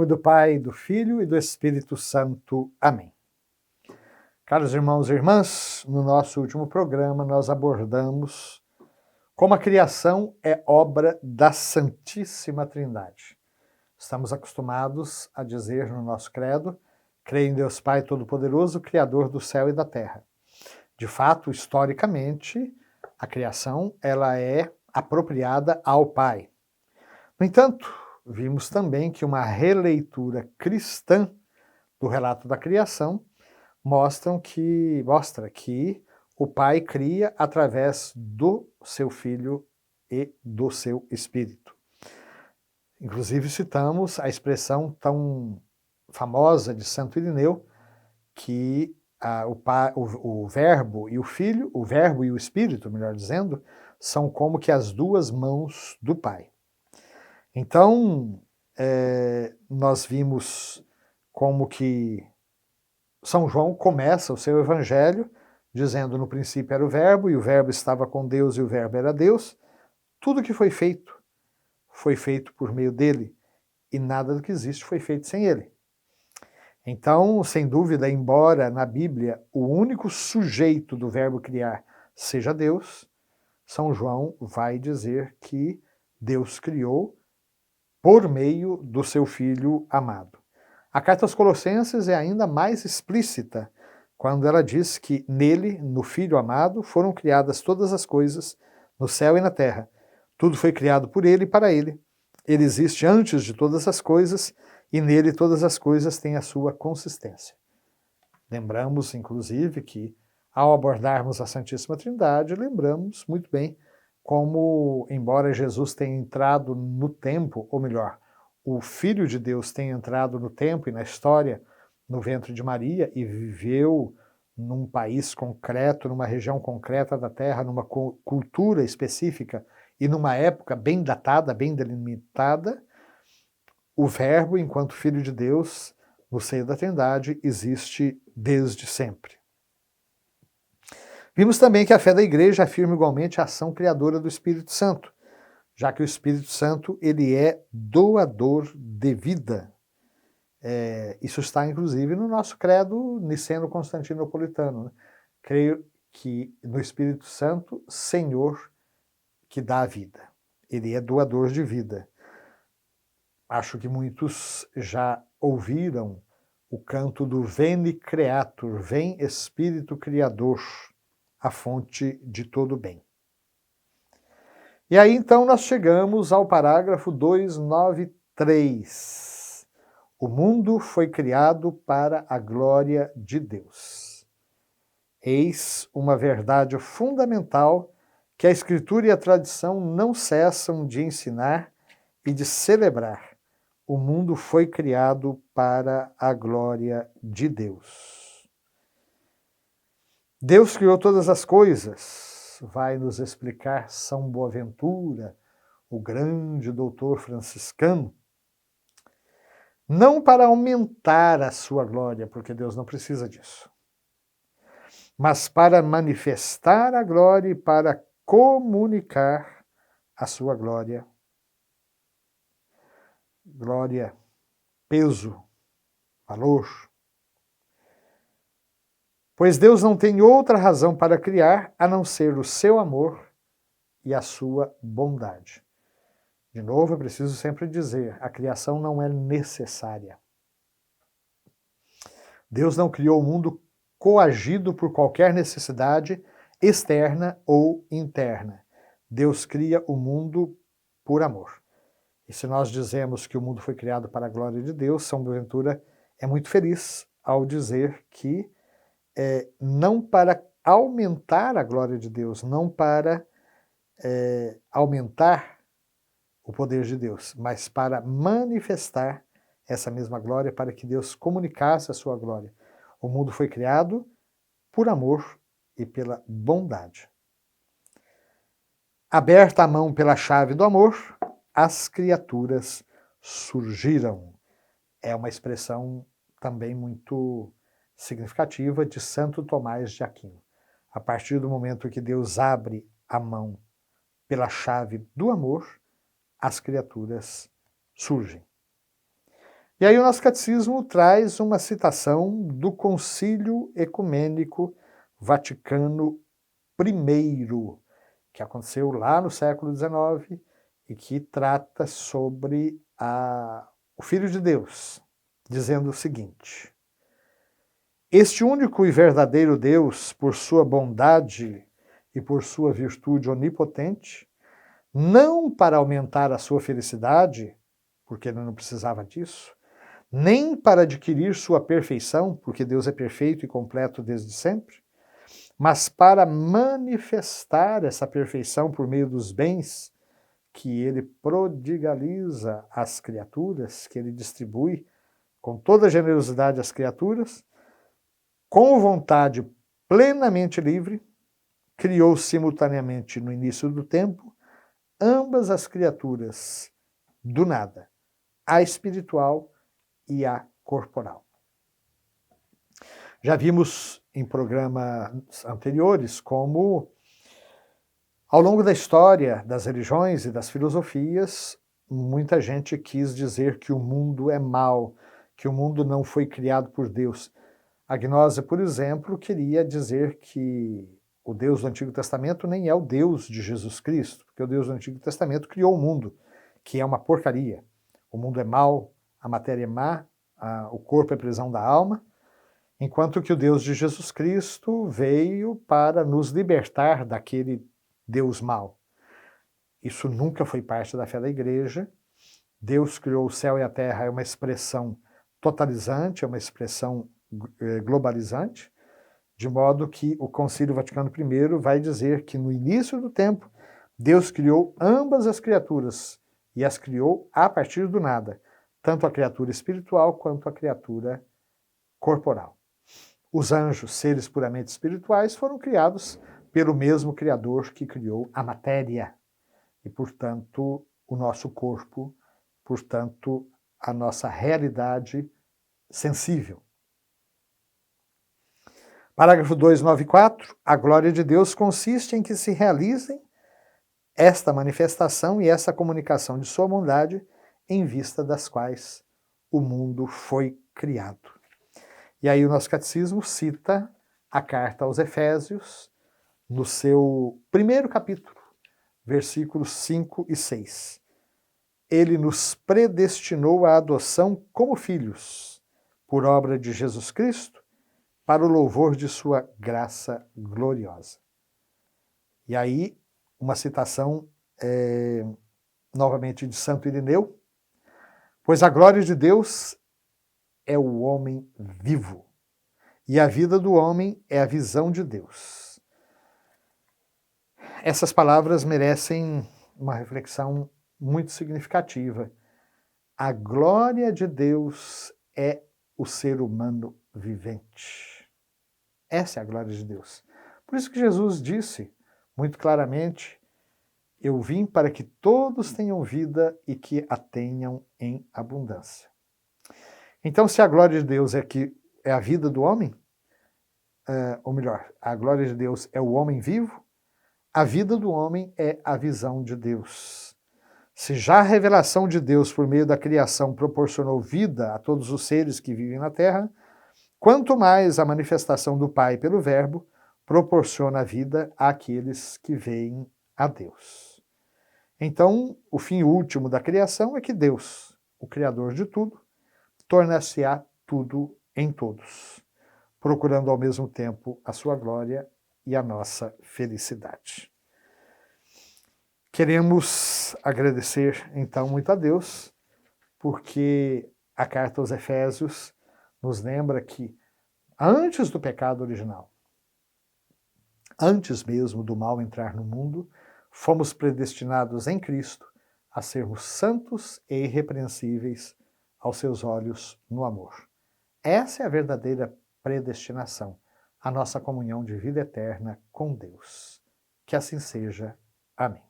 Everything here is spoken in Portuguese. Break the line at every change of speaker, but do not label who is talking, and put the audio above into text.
nome do Pai, do Filho e do Espírito Santo. Amém. Caros irmãos e irmãs, no nosso último programa nós abordamos como a criação é obra da Santíssima Trindade. Estamos acostumados a dizer no nosso credo, creio em Deus Pai Todo-Poderoso, Criador do céu e da terra. De fato, historicamente, a criação ela é apropriada ao Pai. No entanto, vimos também que uma releitura cristã do relato da criação mostra que o Pai cria através do seu Filho e do seu Espírito. Inclusive citamos a expressão tão famosa de Santo Irineu, que o Verbo e o Filho, o Verbo e o Espírito, melhor dizendo, são como que as duas mãos do Pai. Então, nós vimos como que São João começa o seu evangelho dizendo: no princípio era o Verbo, e o Verbo estava com Deus, e o Verbo era Deus. Tudo que foi feito por meio dele, e nada do que existe foi feito sem ele. Então, sem dúvida, embora na Bíblia o único sujeito do verbo criar seja Deus, São João vai dizer que Deus criou por meio do seu Filho amado. A carta aos Colossenses é ainda mais explícita, quando ela diz que nele, no Filho amado, foram criadas todas as coisas, no céu e na terra. Tudo foi criado por ele e para ele. Ele existe antes de todas as coisas, e nele todas as coisas têm a sua consistência. Lembramos, inclusive, que ao abordarmos a Santíssima Trindade, lembramos muito bem como, embora Jesus tenha entrado no tempo, ou melhor, o Filho de Deus tenha entrado no tempo e na história, no ventre de Maria, e viveu num país concreto, numa região concreta da Terra, numa cultura específica e numa época bem datada, bem delimitada, o Verbo, enquanto Filho de Deus, no seio da Trindade, existe desde sempre. Vimos também que a fé da Igreja afirma igualmente a ação criadora do Espírito Santo, já que o Espírito Santo ele é doador de vida. Isso está, inclusive, no nosso credo niceno-constantinopolitano. Né? Creio que no Espírito Santo, Senhor que dá a vida. Ele é doador de vida. Acho que muitos já ouviram o canto do Veni Creator, vem Espírito Criador, a fonte de todo bem. E aí então nós chegamos ao parágrafo 293. O mundo foi criado para a glória de Deus. Eis uma verdade fundamental que a Escritura e a tradição não cessam de ensinar e de celebrar. O mundo foi criado para a glória de Deus. Deus criou todas as coisas, vai nos explicar São Boaventura, o grande doutor franciscano, não para aumentar a sua glória, porque Deus não precisa disso, mas para manifestar a glória e para comunicar a sua glória. Glória, peso, valor. Pois Deus não tem outra razão para criar a não ser o seu amor e a sua bondade. De novo, eu preciso sempre dizer, a criação não é necessária. Deus não criou o mundo coagido por qualquer necessidade externa ou interna. Deus cria o mundo por amor. E se nós dizemos que o mundo foi criado para a glória de Deus, São Boaventura é muito feliz ao dizer que não para aumentar a glória de Deus, não para aumentar o poder de Deus, mas para manifestar essa mesma glória, para que Deus comunicasse a sua glória. O mundo foi criado por amor e pela bondade. Aberta a mão pela chave do amor, as criaturas surgiram. É uma expressão também muito significativa de Santo Tomás de Aquino. A partir do momento que Deus abre a mão pela chave do amor, as criaturas surgem. E aí o nosso catecismo traz uma citação do Concílio Ecumênico Vaticano I, que aconteceu lá no século XIX e que trata sobre o Filho de Deus, dizendo o seguinte: este único e verdadeiro Deus, por sua bondade e por sua virtude onipotente, não para aumentar a sua felicidade, porque ele não precisava disso, nem para adquirir sua perfeição, porque Deus é perfeito e completo desde sempre, mas para manifestar essa perfeição por meio dos bens que ele prodigaliza às criaturas, que ele distribui com toda generosidade às criaturas, com vontade plenamente livre, criou simultaneamente no início do tempo ambas as criaturas do nada, a espiritual e a corporal. Já vimos em programas anteriores como, ao longo da história das religiões e das filosofias, muita gente quis dizer que o mundo é mau, que o mundo não foi criado por Deus. A gnose, por exemplo, queria dizer que o Deus do Antigo Testamento nem é o Deus de Jesus Cristo, porque o Deus do Antigo Testamento criou o mundo, que é uma porcaria. O mundo é mau, a matéria é má, o corpo é prisão da alma, enquanto que o Deus de Jesus Cristo veio para nos libertar daquele Deus mau. Isso nunca foi parte da fé da igreja. Deus criou o céu e a terra é uma expressão totalizante, é uma expressão globalizante, de modo que o Concílio Vaticano I vai dizer que no início do tempo, Deus criou ambas as criaturas e as criou a partir do nada, tanto a criatura espiritual quanto a criatura corporal. Os anjos, seres puramente espirituais, foram criados pelo mesmo Criador que criou a matéria e, portanto, o nosso corpo, portanto, a nossa realidade sensível. Parágrafo 294. A glória de Deus consiste em que se realizem esta manifestação e essa comunicação de sua bondade em vista das quais o mundo foi criado. E aí o nosso catecismo cita a carta aos Efésios, no seu primeiro capítulo, versículos 5 e 6. Ele nos predestinou à adoção como filhos, por obra de Jesus Cristo, para o louvor de sua graça gloriosa. E aí, uma citação novamente de Santo Irineu, pois a glória de Deus é o homem vivo, e a vida do homem é a visão de Deus. Essas palavras merecem uma reflexão muito significativa. A glória de Deus é o ser humano vivente. Essa é a glória de Deus. Por isso que Jesus disse muito claramente: eu vim para que todos tenham vida e que a tenham em abundância. Então, se a glória de Deus é a vida do homem, ou melhor, a glória de Deus é o homem vivo, a vida do homem é a visão de Deus. Se já a revelação de Deus por meio da criação proporcionou vida a todos os seres que vivem na Terra, quanto mais a manifestação do Pai pelo Verbo proporciona vida àqueles que veem a Deus. Então, o fim último da criação é que Deus, o Criador de tudo, tornar-se-á tudo em todos, procurando ao mesmo tempo a sua glória e a nossa felicidade. Queremos agradecer, então, muito a Deus, porque a carta aos Efésios nos lembra que, antes do pecado original, antes mesmo do mal entrar no mundo, fomos predestinados em Cristo a sermos santos e irrepreensíveis aos seus olhos no amor. Essa é a verdadeira predestinação, a nossa comunhão de vida eterna com Deus. Que assim seja. Amém.